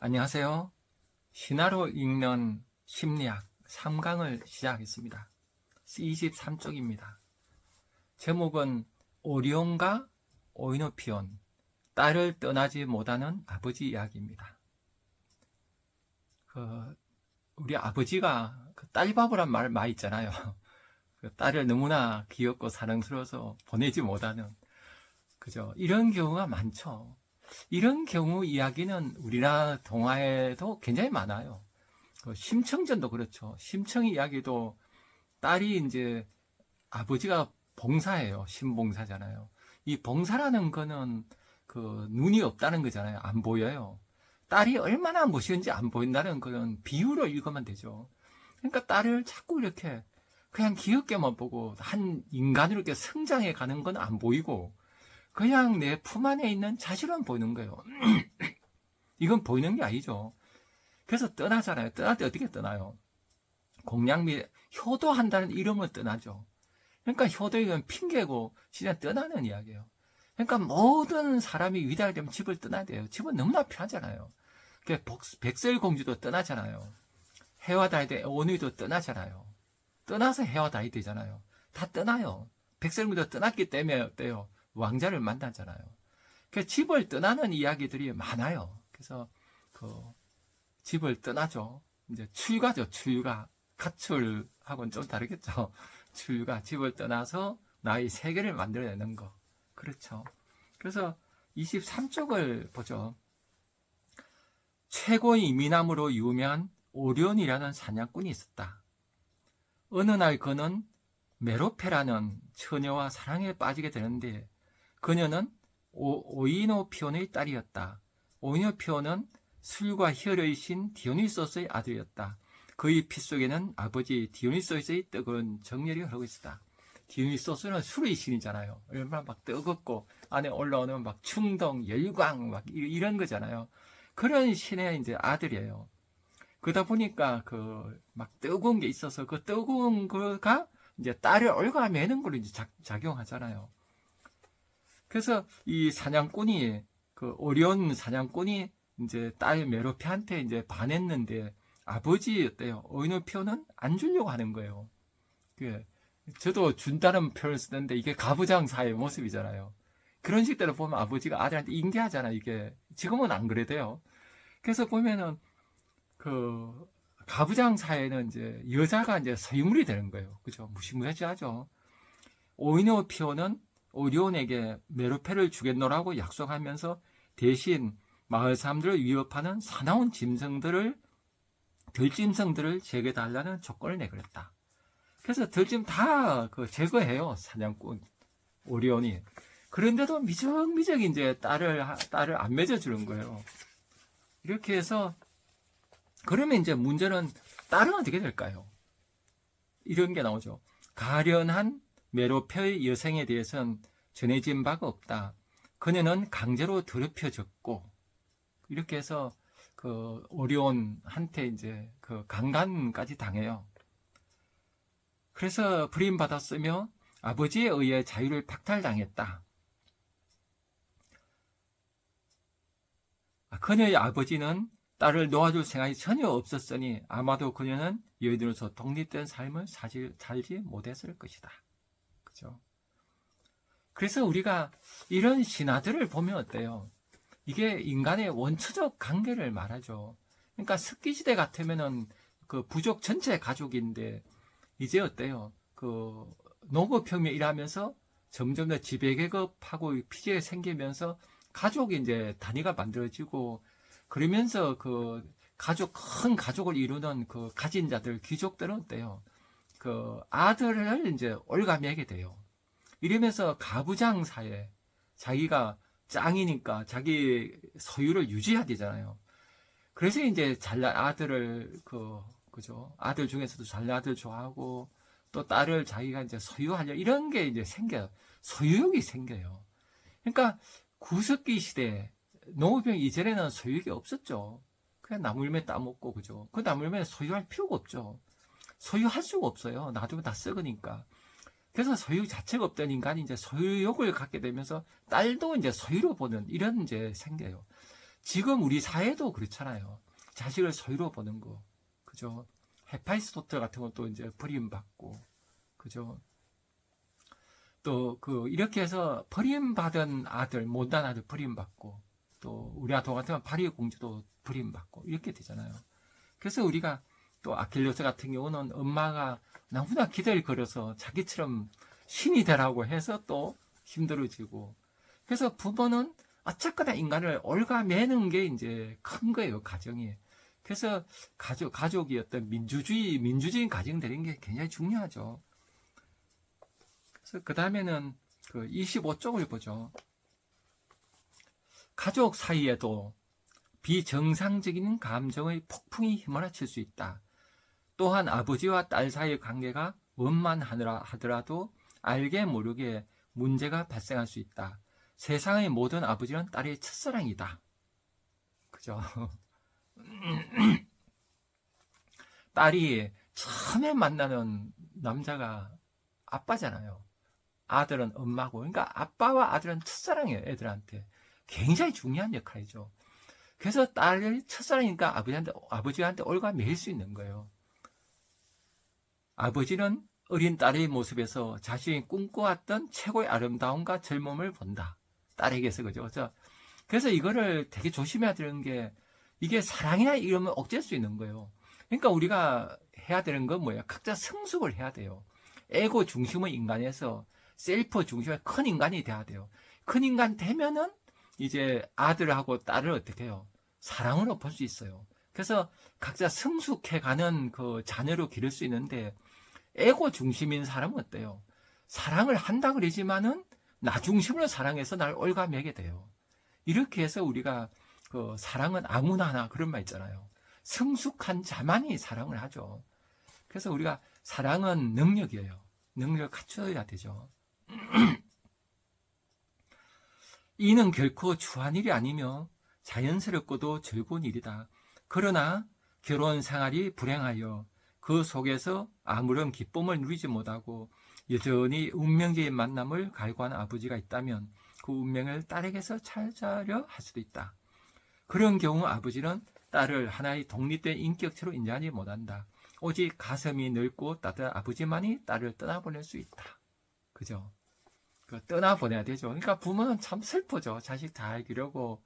안녕하세요. 신화로 읽는 심리학 3강을 시작하겠습니다. 23쪽입니다. 제목은 오리온과 오이노피온, 딸을 떠나지 못하는 아버지 이야기입니다. 우리 아버지가 딸 바보란 말 많이 있잖아요. 딸을 너무나 귀엽고 사랑스러워서 보내지 못하는, 그죠? 이런 경우가 많죠. 이런 경우 이야기는 우리나라 동화에도 굉장히 많아요. 심청전도 그렇죠. 심청 이야기도 딸이 이제 아버지가 봉사예요. 신봉사잖아요. 이 봉사라는 거는 눈이 없다는 거잖아요. 안 보여요. 딸이 얼마나 멋있는지 안 보인다는 거는 비유로 읽으면 되죠. 그러니까 딸을 자꾸 이렇게 그냥 귀엽게만 보고 한 인간으로 이렇게 성장해 가는 건 안 보이고 그냥 내 품 안에 있는 자신만 보이는 거예요. 이건 보이는 게 아니죠. 그래서 떠나잖아요. 떠날 때 어떻게 떠나요? 공양 및 효도한다는 이름으로 떠나죠. 그러니까 효도이건 핑계고 진짜 떠나는 이야기예요. 그러니까 모든 사람이 위대하게 되면 집을 떠나야 돼요. 집은 너무나 편하잖아요. 백설공주도 떠나잖아요. 해와다이드 오누이도 떠나잖아요. 떠나서 해와다이 되잖아요. 다 떠나요. 백설공주도 떠났기 때문에 어때요? 왕자를 만나잖아요. 그 집을 떠나는 이야기들이 많아요. 그래서 집을 떠나죠. 이제 출가죠. 출가. 가출하고는 좀 다르겠죠. 출가. 집을 떠나서 나의 세계를 만들어내는 거. 그렇죠. 그래서 23쪽을 보죠. 최고의 미남으로 유명한 오리온이라는 사냥꾼이 있었다. 어느 날 그는 메로페라는 처녀와 사랑에 빠지게 되는데 그녀는 오이노피온의 딸이었다. 오이노피온은 술과 혈의 신 디오니소스의 아들이었다. 그의 피 속에는 아버지 디오니소스의 뜨거운 정열이 흐르고 있었다. 디오니소스는 술의 신이잖아요. 얼마나 막 뜨겁고 안에 올라오는 막 충동, 열광 막 이런 거잖아요. 그런 신의 이제 아들이에요. 그러다 보니까 막 뜨거운 게 있어서 그 뜨거운 거가 이제 딸을 올가매는 걸로 이제 작용하잖아요. 그래서 이 사냥꾼이 오리온 사냥꾼이 이제 딸 메로페한테 이제 반했는데 아버지였대요. 오이노피온은 안 주려고 하는 거예요. 저도 준다는 표현을 쓰는데 이게 가부장사의 모습이잖아요. 그런 식대로 보면 아버지가 아들한테 인계하잖아요. 이게 지금은 안 그래도요. 그래서 보면은 가부장 사회는 이제 여자가 이제 서유물이 되는 거예요. 그죠? 무시무시하죠. 오이노피온은 오리온에게 메로페를 주겠노라고 약속하면서 대신 마을 사람들을 위협하는 사나운 들짐승들을 제거해달라는 조건을 내걸었다. 그래서 들짐 다 제거해요. 사냥꾼 오리온이. 그런데도 미적미적 이제 딸을 안 맺어주는 거예요. 이렇게 해서 그러면 이제 문제는 딸은 어떻게 될까요? 이런 게 나오죠. 가련한 메로페의 여성에 대해서는 전해진 바가 없다. 그녀는 강제로 더럽혀졌고 이렇게 해서 오리온한테 이제 강간까지 당해요. 그래서 부림받았으며 아버지에 의해 자유를 박탈당했다. 그녀의 아버지는 딸을 놓아줄 생각이 전혀 없었으니 아마도 그녀는 여인으로서 독립된 삶을 살지 못했을 것이다. 그죠? 그래서 우리가 이런 신화들을 보면 어때요? 이게 인간의 원초적 관계를 말하죠. 그러니까 석기시대 같으면은 부족 전체 가족인데 이제 어때요? 농업혁명 일하면서 점점 더 지배계급하고 피제가 생기면서 가족이 이제 단위가 만들어지고 그러면서 큰 가족을 이루는 가진 자들, 귀족들은 어때요? 아들을 이제 올가매게 돼요. 이러면서 가부장 사회, 자기가 짱이니까 자기 소유를 유지해야 되잖아요. 그래서 이제 잘난 아들을, 그죠? 아들 중에서도 잘난 아들 좋아하고 또 딸을 자기가 이제 소유하려 이런 게 이제 생겨요. 소유욕이 생겨요. 그러니까 구석기 시대, 농업혁명 이전에는 소유욕이 없었죠. 그냥 나물매 따먹고, 그죠? 그 나물매 소유할 필요가 없죠. 소유할 수가 없어요. 놔두면 다 썩으니까. 그래서 소유 자체가 없던 인간이 이제 소유욕을 갖게 되면서 딸도 이제 소유로 보는 이런 이제 생겨요. 지금 우리 사회도 그렇잖아요. 자식을 소유로 보는 거. 그죠? 헤파이스토텔 같은 것도 이제 버림받고, 그죠? 또 이렇게 해서 버림받은 아들, 못난 아들 버림받고, 또 우리 아동 같은 경우는 파리의 공주도 버림받고, 이렇게 되잖아요. 그래서 우리가 또 아킬레스 같은 경우는 엄마가 너무나 기대를 걸어서 자기처럼 신이 되라고 해서 또 힘들어지고, 그래서 부모는 어쨌거나 인간을 얽어매는 게 이제 큰 거예요, 가정이. 그래서 가족이 어떤 민주주의인 가정 되는 게 굉장히 중요하죠. 그래서 그 다음에는 그 25쪽을 보죠. 가족 사이에도 비정상적인 감정의 폭풍이 휘몰아칠 수 있다. 또한 아버지와 딸 사이의 관계가 원만하더라 하더라도 알게 모르게 문제가 발생할 수 있다. 세상의 모든 아버지는 딸의 첫사랑이다. 그죠? 딸이 처음에 만나는 남자가 아빠잖아요. 아들은 엄마고. 그러니까 아빠와 아들은 첫사랑이에요, 애들한테. 굉장히 중요한 역할이죠. 그래서 딸이 첫사랑이니까 아버지한테 얽어매일 수 있는 거예요. 아버지는 어린 딸의 모습에서 자신이 꿈꿔왔던 최고의 아름다움과 젊음을 본다. 딸에게서, 그죠? 그래서 이거를 되게 조심해야 되는 게, 이게 사랑이나 이러면 억제할 수 있는 거예요. 그러니까 우리가 해야 되는 건 뭐예요? 각자 성숙을 해야 돼요. 에고 중심의 인간에서 셀프 중심의 큰 인간이 돼야 돼요. 큰 인간 되면은 이제 아들하고 딸을 어떻게 해요? 사랑으로 볼 수 있어요. 그래서 각자 성숙해가는 그 자녀로 기를 수 있는데, 에고 중심인 사람은 어때요? 사랑을 한다 그러지만은 나 중심으로 사랑해서 날 얽어매게 돼요. 이렇게 해서 우리가 그 사랑은 아무나 하나 그런 말 있잖아요. 성숙한 자만이 사랑을 하죠. 그래서 우리가 사랑은 능력이에요. 능력을 갖춰야 되죠. 이는 결코 추한 일이 아니며 자연스럽고도 즐거운 일이다. 그러나 결혼 생활이 불행하여 그 속에서 아무런 기쁨을 누리지 못하고 여전히 운명적인 만남을 갈구하는 아버지가 있다면 그 운명을 딸에게서 찾으려 할 수도 있다. 그런 경우 아버지는 딸을 하나의 독립된 인격체로 인정하지 못한다. 오직 가슴이 넓고 따뜻한 아버지만이 딸을 떠나보낼 수 있다. 그죠? 떠나보내야 되죠. 그러니까 부모는 참 슬프죠. 자식 잘 기르고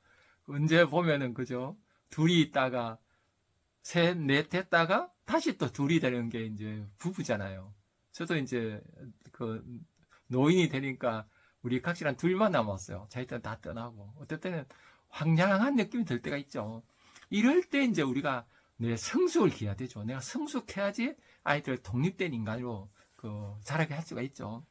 언제 보면은, 그죠? 둘이 있다가 셋, 넷 됐다가 다시 또 둘이 되는 게 이제 부부잖아요. 저도 이제 그 노인이 되니까 우리 각시랑 둘만 남았어요. 자기들 다 떠나고. 어떨 때는 황량한 느낌이 들 때가 있죠. 이럴 때 이제 우리가 내 성숙을 기해야 되죠. 내가 성숙해야지 아이들 독립된 인간으로 자라게 할 수가 있죠.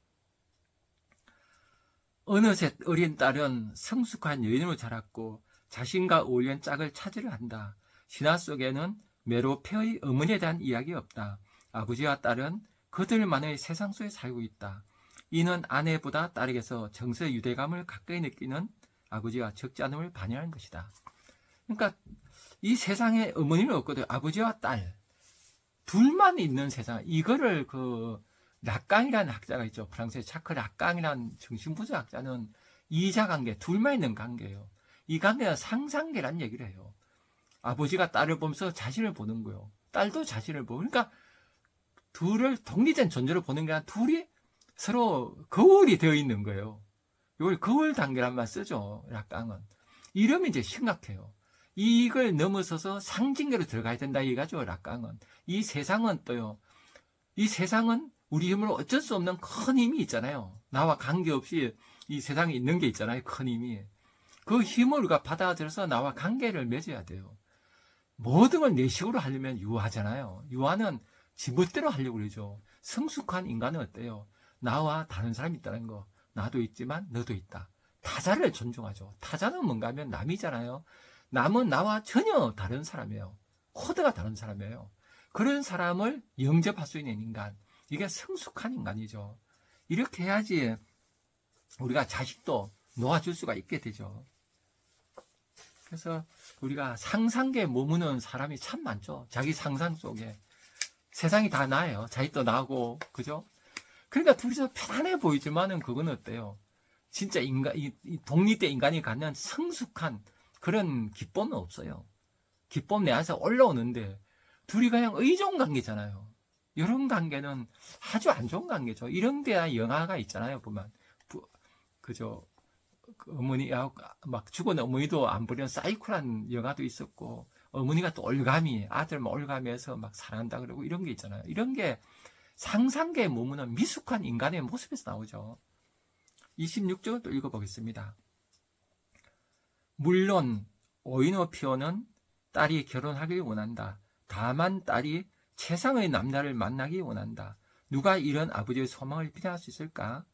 어느새 어린 딸은 성숙한 여인으로 자랐고 자신과 어울리는 짝을 찾으려 한다. 신화 속에는 메로페의 어머니에 대한 이야기 없다. 아버지와 딸은 그들만의 세상 속에 살고 있다. 이는 아내보다 딸에게서 정서의 유대감을 가까이 느끼는 아버지와 적지 않음을 반영하는 것이다. 그러니까 이 세상에 어머니는 없거든. 아버지와 딸 둘만 있는 세상. 이거를 락강이라는 학자가 있죠. 프랑스의 차크 락강이라는 정신분석 학자는 이자관계, 둘만 있는 관계예요. 이 관계는 상상계라는 얘기를 해요. 아버지가 딸을 보면서 자신을 보는 거예요. 딸도 자신을 보고. 그러니까 둘을 독립된 존재로 보는 게 아니라 둘이 서로 거울이 되어 있는 거예요. 이걸 거울 단계란 말 쓰죠. 락강은. 이러면 이제 심각해요. 이걸 넘어서서 상징계로 들어가야 된다 이거죠. 락강은. 이 세상은 또요. 이 세상은 우리 힘으로 어쩔 수 없는 큰 힘이 있잖아요. 나와 관계없이 이 세상에 있는 게 있잖아요. 큰 힘이. 그 힘을 우리가 받아들여서 나와 관계를 맺어야 돼요. 모든 걸 내 식으로 하려면 유아잖아요. 유아는 지멋대로 하려고 그러죠. 성숙한 인간은 어때요? 나와 다른 사람이 있다는 거. 나도 있지만 너도 있다. 타자를 존중하죠. 타자는 뭔가 하면 남이잖아요. 남은 나와 전혀 다른 사람이에요. 코드가 다른 사람이에요. 그런 사람을 영접할 수 있는 인간. 이게 성숙한 인간이죠. 이렇게 해야지 우리가 자식도 놓아줄 수가 있게 되죠. 그래서 우리가 상상계에 머무는 사람이 참 많죠. 자기 상상 속에. 세상이 다 나예요. 자식도 나고, 그죠? 그러니까 둘이서 편안해 보이지만은 그건 어때요? 진짜 이 독립된 인간이 갖는 성숙한 그런 기쁨은 없어요. 기쁨 내 안에서 올라오는데 둘이 그냥 의존 관계잖아요. 이런 관계는 아주 안 좋은 관계죠. 이런 데야 영화가 있잖아요. 보면 그저 어머니하고 막 죽은 어머니도 안 버리는 사이코란 영화도 있었고, 어머니가 또 올가미, 아들 올가미해서 막 사랑한다 그러고 이런 게 있잖아요. 이런 게 상상계에 머무는 미숙한 인간의 모습에서 나오죠. 26절을 또 읽어보겠습니다. 물론 오이노피오는 딸이 결혼하길 원한다. 다만 딸이 최상의 남자를 만나기 원한다. 누가 이런 아버지의 소망을 비난할 수 있을까?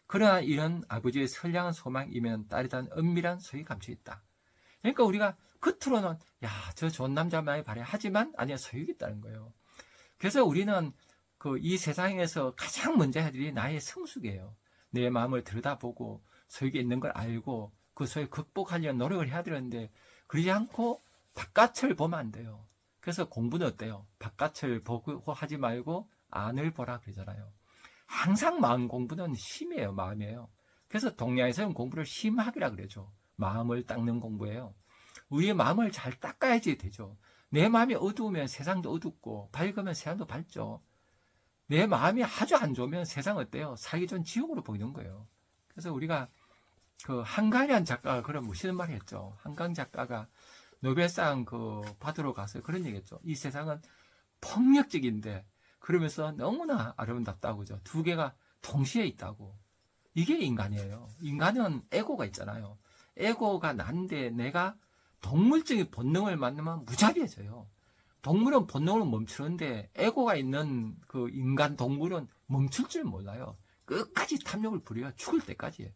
그러나 이런 아버지의 선량한 소망이면 딸에 대한 은밀한 소용이 감춰 있다. 그러니까 우리가 겉으로는 저 좋은 남자 많이 바래 하지만 아니야, 소용이 있다는 거예요. 그래서 우리는 이 세상에서 가장 먼저 해야 될 일이 나의 성숙이에요. 내 마음을 들여다보고 소용이 있는 걸 알고 그 소용을 극복하려는 노력을 해야 되는데, 그러지 않고 바깥을 보면 안 돼요. 그래서 공부는 어때요? 바깥을 보고 하지 말고 안을 보라 그러잖아요. 항상 마음 공부는 심이에요. 마음이에요. 그래서 동양에서는 공부를 심학이라 그러죠. 마음을 닦는 공부예요. 우리의 마음을 잘 닦아야지 되죠. 내 마음이 어두우면 세상도 어둡고 밝으면 세상도 밝죠. 내 마음이 아주 안 좋으면 세상 어때요? 살기 전 지옥으로 보이는 거예요. 그래서 우리가 한강이라는 작가가 그런 멋있는 말을 했죠. 한강 작가가 노벨상 받으러 가서 그런 얘기 했죠. 이 세상은 폭력적인데 그러면서 너무나 아름답다고, 그죠? 두 개가 동시에 있다고. 이게 인간이에요. 인간은 에고가 있잖아요. 에고가 난데 내가 동물적인 본능을 만나면 무자비해져요. 동물은 본능을 멈추는데 에고가 있는 인간 동물은 멈출 줄 몰라요. 끝까지 탐욕을 부려요. 죽을 때까지.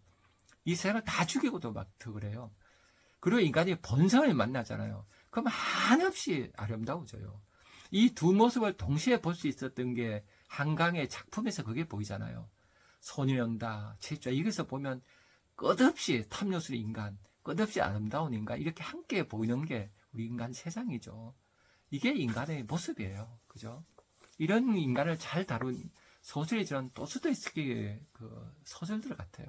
이 세상을 다 죽이고도 막 더 그래요. 그리고 인간이 본성을 만나잖아요. 그럼 한없이 아름다워져요. 이 두 모습을 동시에 볼 수 있었던 게 한강의 작품에서 그게 보이잖아요. 소년다, 최자, 여기서 보면 끝없이 탐욕스러운 인간, 끝없이 아름다운 인간, 이렇게 함께 보이는 게 우리 인간 세상이죠. 이게 인간의 모습이에요. 그죠? 이런 인간을 잘 다룬 소설이 저는 도스토옙스키의 소설들 같아요.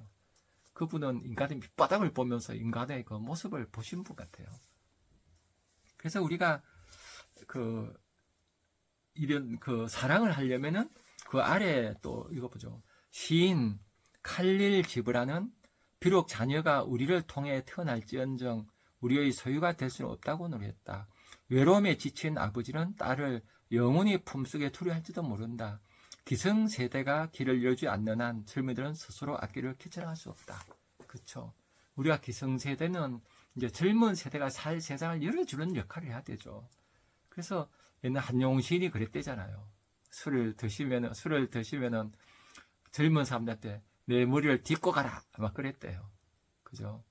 그분은 인간의 밑바닥을 보면서 인간의 모습을 보신 분 같아요. 그래서 우리가 이런 사랑을 하려면은 그 아래 또 이거 보죠. 시인 칼릴 지브라는 비록 자녀가 우리를 통해 태어날지언정 우리의 소유가 될 수는 없다고 노래했다. 외로움에 지친 아버지는 딸을 영원히 품속에 두려할지도 모른다. 기성세대가 길을 열지 않는 한 젊은이들은 스스로 앞길을 개척할 수 없다. 그렇죠. 우리가 기성세대는 이제 젊은 세대가 살 세상을 열어주는 역할을 해야 되죠. 그래서 옛날 한용운 시인이 그랬대잖아요. 술을 드시면은 젊은 사람들한테 내 머리를 딛고 가라 막 그랬대요. 그죠?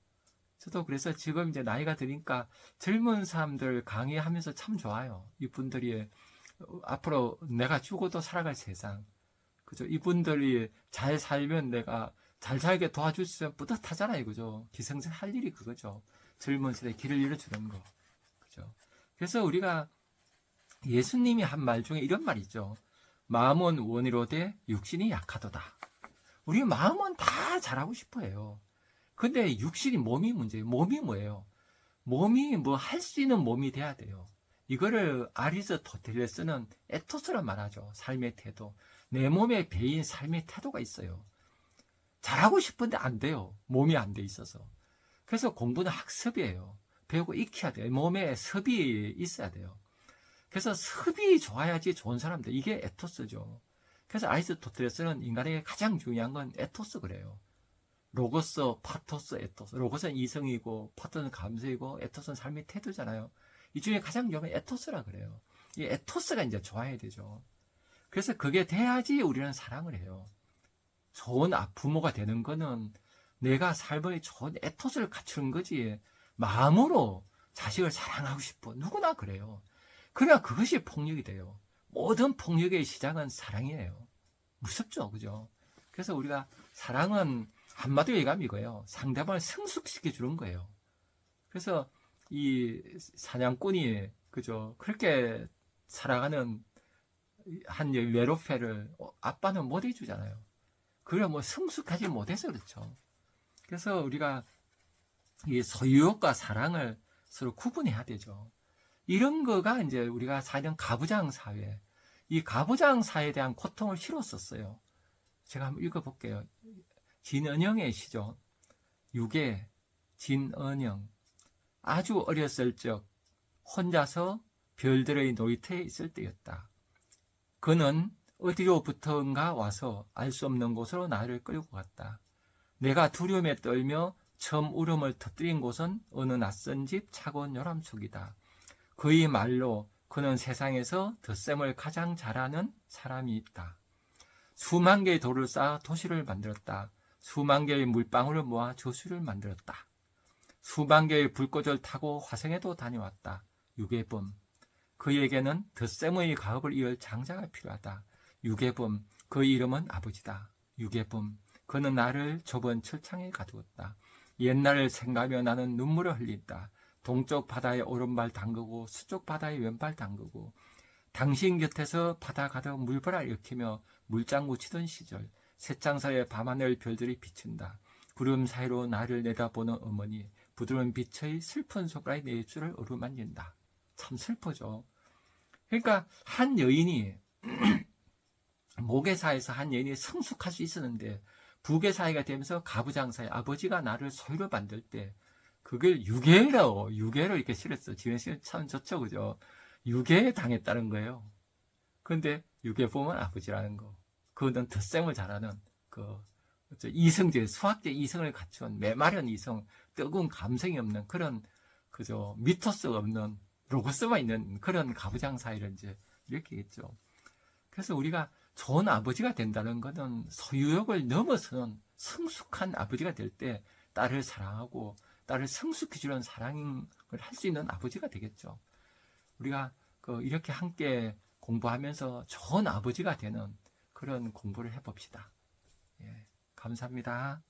저도 그래서 지금 이제 나이가 드니까 젊은 사람들 강의하면서 참 좋아요. 이분들이 앞으로 내가 죽어도 살아갈 세상, 그죠? 이분들이 잘 살면 내가 잘 살게 도와줄 수 있으면 뿌듯하잖아요. 그죠? 기성세 할 일이 그거죠. 젊은 세대 길을 열어주는 거. 그죠? 그래서 우리가 예수님이 한 말 중에 이런 말이 있죠. 마음은 원이로되 육신이 약하도다. 우리 마음은 다 잘하고 싶어 해요. 근데 육신이, 몸이 문제예요. 몸이 뭐예요? 몸이 뭐 할 수 있는 몸이 돼야 돼요. 이거를 아리스토텔레스는 에토스라 말하죠. 삶의 태도. 내 몸에 배인 삶의 태도가 있어요. 잘하고 싶은데 안 돼요. 몸이 안 돼 있어서. 그래서 공부는 학습이에요. 배우고 익혀야 돼요. 몸에 섭이 있어야 돼요. 그래서 섭이 좋아야지 좋은 사람들. 이게 에토스죠. 그래서 아리스토텔레스는 인간에게 가장 중요한 건 에토스 그래요. 로고스, 파토스, 에토스. 로고스는 이성이고 파토스는 감성이고 에토스는 삶의 태도잖아요. 이 중에 가장 중요한 에토스라 그래요. 이 에토스가 이제 좋아야 되죠. 그래서 그게 돼야지 우리는 사랑을 해요. 좋은 부모가 되는 거는 내가 삶의 좋은 에토스를 갖추는 거지 마음으로 자식을 사랑하고 싶어. 누구나 그래요. 그래야 그것이 폭력이 돼요. 모든 폭력의 시작은 사랑이에요. 무섭죠, 그죠? 그래서 우리가 사랑은 한마디로 얘기하면 이거예요. 상대방을 성숙시켜 주는 거예요. 그래서 이 사냥꾼이, 그죠? 그렇게 사랑하는 한 외로페를 아빠는 못 해주잖아요. 그래 뭐 성숙하지 못해서 그렇죠. 그래서 우리가 이 소유욕과 사랑을 서로 구분해야 되죠. 이런 거가 이제 우리가 사는 가부장 사회, 이 가부장 사회에 대한 고통을 실었었어요. 제가 한번 읽어볼게요. 진은영의 시죠. 유괴, 진은영. 아주 어렸을 적 혼자서 별들의 놀이터에 있을 때였다. 그는 어디로부터인가 와서 알 수 없는 곳으로 나를 끌고 갔다. 내가 두려움에 떨며 처음 울음을 터뜨린 곳은 어느 낯선 집 차가운 요람 속이다. 그의 말로 그는 세상에서 덧셈을 가장 잘하는 사람이 있다. 수만 개의 돌을 쌓아 도시를 만들었다. 수만 개의 물방울을 모아 조수를 만들었다. 수만 개의 불꽃을 타고 화성에도 다녀왔다. 유괴범. 그에게는 덧셈의 가업을 이을 장자가 필요하다. 유괴범. 그의 이름은 아버지다. 유괴범. 그는 나를 좁은 철창에 가두었다. 옛날을 생각하며 나는 눈물을 흘린다. 동쪽 바다에 오른발 담그고 서쪽 바다에 왼발 담그고 당신 곁에서 바다 가득 물보라 일으키며 물장구 치던 시절 셋장사의 밤하늘 별들이 비친다. 구름 사이로 나를 내다보는 어머니 부드러운 빛의 슬픈 손가락이 내 입술을 어루만진다. 참 슬프죠. 그러니까 한 여인이 모계사에서 한 여인이 성숙할 수 있었는데 부계사회가 되면서 가부장사회 아버지가 나를 소유로 만들 때 그걸 유괴로 이렇게 실었어. 지금 참 좋죠, 그죠? 유괴에 당했다는 거예요. 그런데 유괴범은 아버지라는 거. 그거는 덧셈을 잘하는 이성적, 수학적 이성을 갖춘 메마른 이성, 뜨거운 감성이 없는 그런 그저 미토스가 없는 로고스만 있는 그런 가부장 사이를 이제 이렇게 했죠. 그래서 우리가 좋은 아버지가 된다는 것은 소유욕을 넘어서는 성숙한 아버지가 될 때 딸을 사랑하고 딸을 성숙해 주는 사랑을 할 수 있는 아버지가 되겠죠. 우리가 이렇게 함께 공부하면서 좋은 아버지가 되는 그런 공부를 해봅시다. 예, 감사합니다.